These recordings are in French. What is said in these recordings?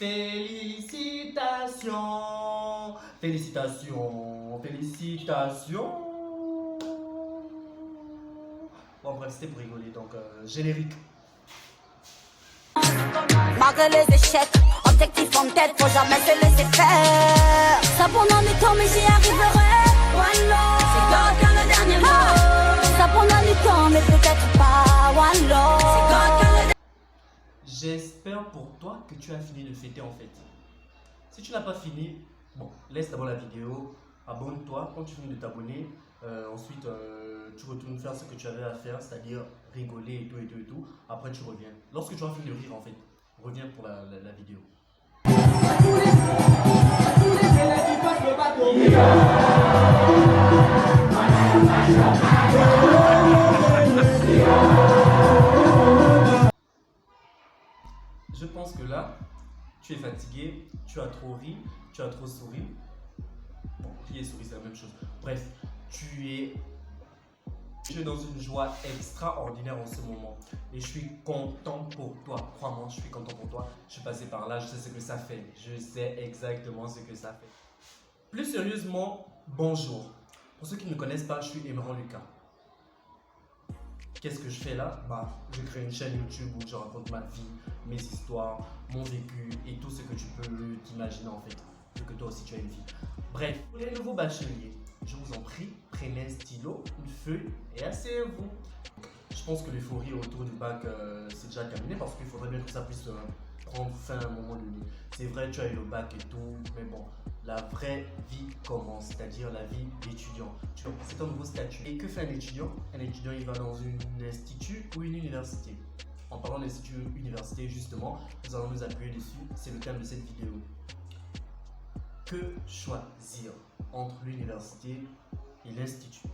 Félicitations, félicitations, félicitations. Bon bref, c'était pour rigoler, donc générique. Malgré les échecs, objectif en tête, faut jamais se laisser faire. Ça prendra du temps mais j'y arriverai. One love, c'est God qui a le dernier mot. Ça prendra du temps mais peut-être pas. One love, c'est God qui a le dernier mot. J'espère pour toi que tu as fini de fêter en fait. Si tu n'as pas fini, bon, laisse d'abord la vidéo, abonne-toi. Quand tu finis de t'abonner, ensuite tu retournes faire ce que tu avais à faire, c'est-à-dire rigoler et tout et tout et tout. Après tu reviens. Lorsque tu as fini de rire en fait, reviens pour la vidéo. Je pense que là, tu es fatigué, tu as trop ri, tu as trop souri. Bon, rire et sourire, c'est la même chose. Bref, tu es dans une joie extraordinaire en ce moment. Et je suis content pour toi. Crois-moi, je suis content pour toi. Je suis passé par là, je sais ce que ça fait. Je sais exactement ce que ça fait. Plus sérieusement, bonjour. Pour ceux qui ne me connaissent pas, je suis Emerald Lucas. Qu'est-ce que je fais là? Je crée une chaîne YouTube où je raconte ma vie, mes histoires, mon vécu et tout ce que tu peux t'imaginer en fait. Vu que toi aussi tu as une vie. Bref, pour les nouveaux bacheliers, je vous en prie, prenez un stylo, une feuille et asseyez-vous. Je pense que l'euphorie autour du bac c'est déjà terminé parce qu'il faudrait bien que ça puisse prendre fin à un moment donné. C'est vrai, tu as eu le bac et tout, mais bon, la vraie vie commence, c'est-à-dire la vie d'étudiant. C'est un nouveau statut. Et que fait un étudiant? Un étudiant, il va dans un institut ou une université. En parlant d'institut ou université, justement, nous allons nous appuyer dessus. C'est le thème de cette vidéo. Que choisir entre l'université et l'institut?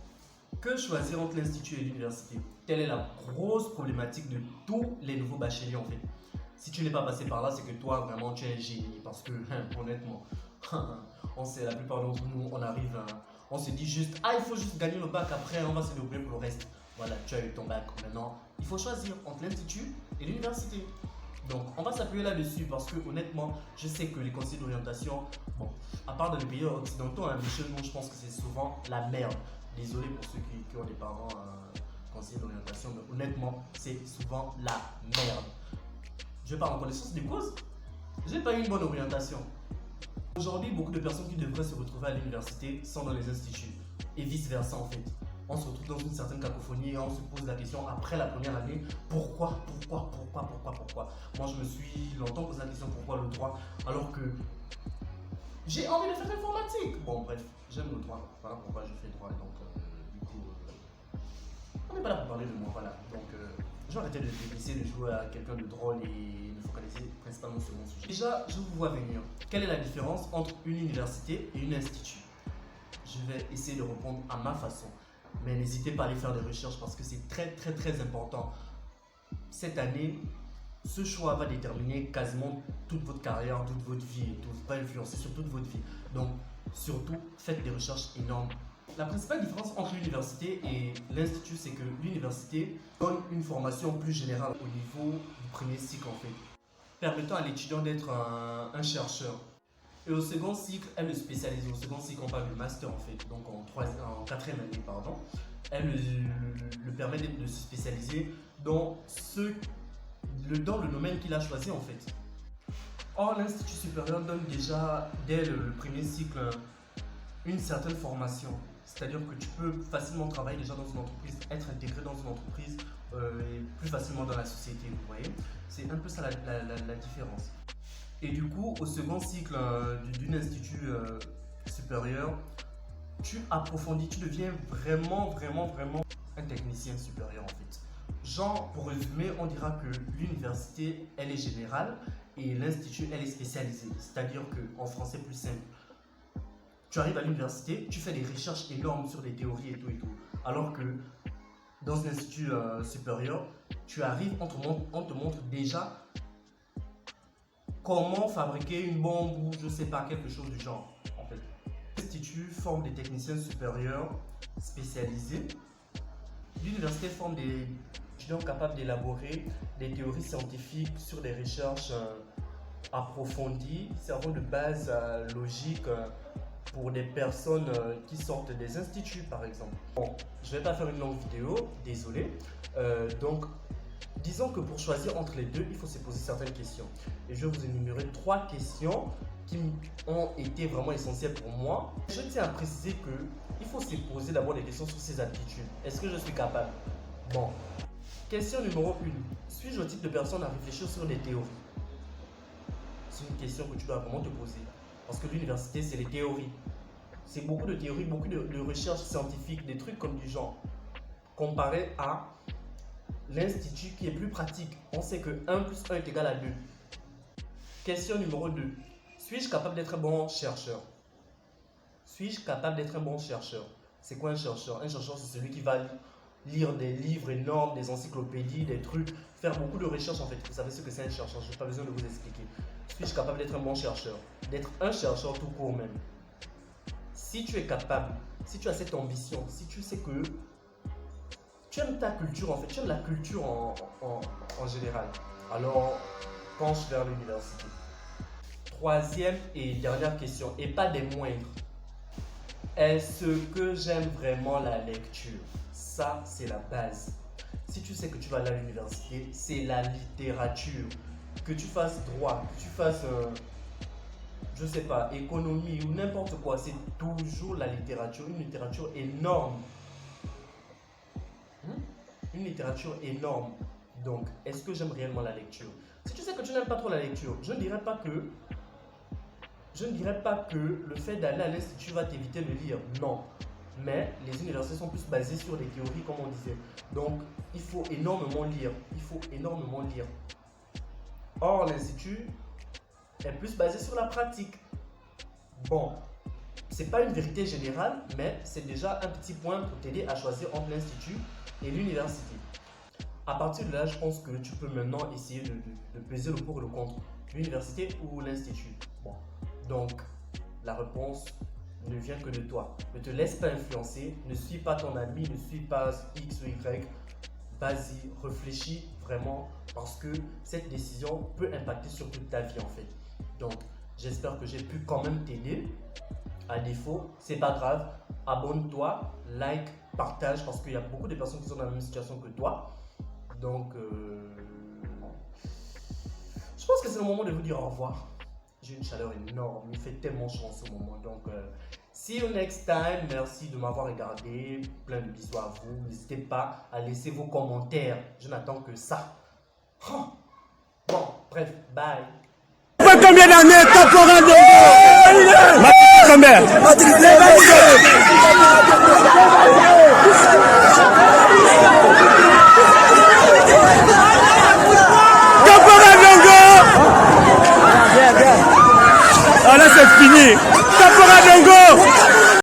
Que choisir entre l'institut et l'université? Telle est la grosse problématique de tous les nouveaux bacheliers en fait. Si tu n'es pas passé par là, c'est que toi vraiment tu es un génie. Parce que honnêtement, on sait, la plupart d'entre nous, on arrive, on se dit juste, il faut juste gagner le bac, après on va se débrouiller pour le reste. Voilà, tu as eu ton bac. Maintenant, il faut choisir entre l'institut et l'université. Donc, on va s'appuyer là-dessus parce que honnêtement, je sais que les conseils d'orientation, bon, à part dans les pays occidentaux, mais chez nous, je pense que c'est souvent la merde. Désolé pour ceux qui ont des parents conseillers d'orientation, mais honnêtement, c'est souvent la merde. Je vais pas en connaissance de cause. J'ai pas eu une bonne orientation. Aujourd'hui, beaucoup de personnes qui devraient se retrouver à l'université sont dans les instituts et vice-versa en fait. On se retrouve dans une certaine cacophonie et on se pose la question après la première année, pourquoi? Moi je me suis longtemps posé la question pourquoi le droit alors que j'ai envie de faire l'informatique. Bon bref, j'aime le droit, voilà pourquoi je fais droit et donc du coup on n'est pas là pour parler de moi, voilà. Donc je vais arrêter d'essayer de jouer à quelqu'un de drôle et me focaliser principalement sur mon sujet. Déjà, je vous vois venir. Quelle est la différence entre une université et un institut? Je vais essayer de répondre à ma façon. Mais n'hésitez pas à aller faire des recherches parce que c'est très important. Cette année, ce choix va déterminer quasiment toute votre carrière, toute votre vie et tout. Va influencer sur toute votre vie. Donc, surtout, faites des recherches énormes. La principale différence entre l'université et l'institut, c'est que l'université donne une formation plus générale au niveau du premier cycle en fait, permettant à l'étudiant d'être un chercheur. Et au second cycle, elle le spécialise. Au second cycle, on parle de master en fait, donc en quatrième année, pardon. Elle le permet de se spécialiser dans le domaine qu'il a choisi en fait. Or, l'institut supérieur donne déjà, dès le premier cycle, une certaine formation. C'est-à-dire que tu peux facilement travailler déjà dans une entreprise, être intégré dans une entreprise et plus facilement dans la société, vous voyez. C'est un peu ça la différence. Et du coup, au second cycle d'un institut supérieur, tu approfondis, tu deviens vraiment un technicien supérieur en fait. Genre, pour résumer, on dira que l'université, elle est générale et l'institut, elle est spécialisée. C'est-à-dire qu'en français plus simple, tu arrives à l'université, tu fais des recherches énormes sur des théories et tout. Alors que dans un institut supérieur, tu arrives, on te montre déjà comment fabriquer une bombe ou je sais pas, quelque chose du genre en fait. L'Institut forme des techniciens supérieurs spécialisés. L'université forme des étudiants capables d'élaborer des théories scientifiques sur des recherches approfondi, servant de base logique pour des personnes qui sortent des instituts par exemple. Bon, je ne vais pas faire une longue vidéo, désolé. Donc, disons que pour choisir entre les deux, il faut se poser certaines questions. Et je vais vous énumérer 3 questions qui ont été vraiment essentielles pour moi. Je tiens à préciser qu'il faut se poser d'abord des questions sur ses aptitudes. Est-ce que je suis capable? Bon. Question numéro 1. Suis-je le type de personne à réfléchir sur des théories? C'est une question que tu dois vraiment te poser. Parce que l'université, c'est les théories. C'est beaucoup de théories, beaucoup de recherches scientifiques, des trucs comme du genre. Comparé à l'institut qui est plus pratique. On sait que 1 plus 1 est égal à 2. Question numéro 2. Suis-je capable d'être un bon chercheur? Suis-je capable d'être un bon chercheur? C'est quoi un chercheur? Un chercheur, c'est celui qui va lire des livres énormes, des encyclopédies, des trucs, faire beaucoup de recherches en fait. Vous savez ce que c'est un chercheur, je n'ai pas besoin de vous expliquer. Suis-je capable d'être un bon chercheur? D'être un chercheur tout court même. Si tu es capable, si tu as cette ambition, si tu sais que tu aimes ta culture en fait, tu aimes la culture en général, alors penche vers l'université. 3e et dernière question, et pas des moindres. Est-ce que j'aime vraiment la lecture? Ça, c'est la base. Si tu sais que tu vas aller à l'université, c'est la littérature. Que tu fasses droit, que tu fasses, je sais pas, économie ou n'importe quoi, c'est toujours la littérature. Une littérature énorme. Une littérature énorme. Donc, est-ce que j'aime réellement la lecture? Si tu sais que tu n'aimes pas trop la lecture, je ne dirais pas que le fait d'aller à l'institut va t'éviter de lire. Non. Mais les universités sont plus basées sur des théories, comme on disait. Donc, il faut énormément lire. Il faut énormément lire. Or, l'institut est plus basé sur la pratique. Bon, c'est pas une vérité générale, mais c'est déjà un petit point pour t'aider à choisir entre l'institut et l'université. À partir de là, je pense que tu peux maintenant essayer de peser le pour et le contre. L'université ou l'institut. Bon, donc la réponse ne vient que de toi. Ne te laisse pas influencer, ne suis pas ton ami, ne suis pas X ou Y. Vas-y, réfléchis vraiment parce que cette décision peut impacter sur toute ta vie en fait. Donc, j'espère que j'ai pu quand même t'aider. À défaut, c'est pas grave. Abonne-toi, like, partage parce qu'il y a beaucoup de personnes qui sont dans la même situation que toi. Donc, je pense que c'est le moment de vous dire au revoir. J'ai une chaleur énorme, il fait tellement chaud en ce moment. Donc, see you next time. Merci de m'avoir regardé. Plein de bisous à vous. N'hésitez pas à laisser vos commentaires. Je n'attends que ça. Bon, bref, bye. Combien d'années, caporal de... Ma mère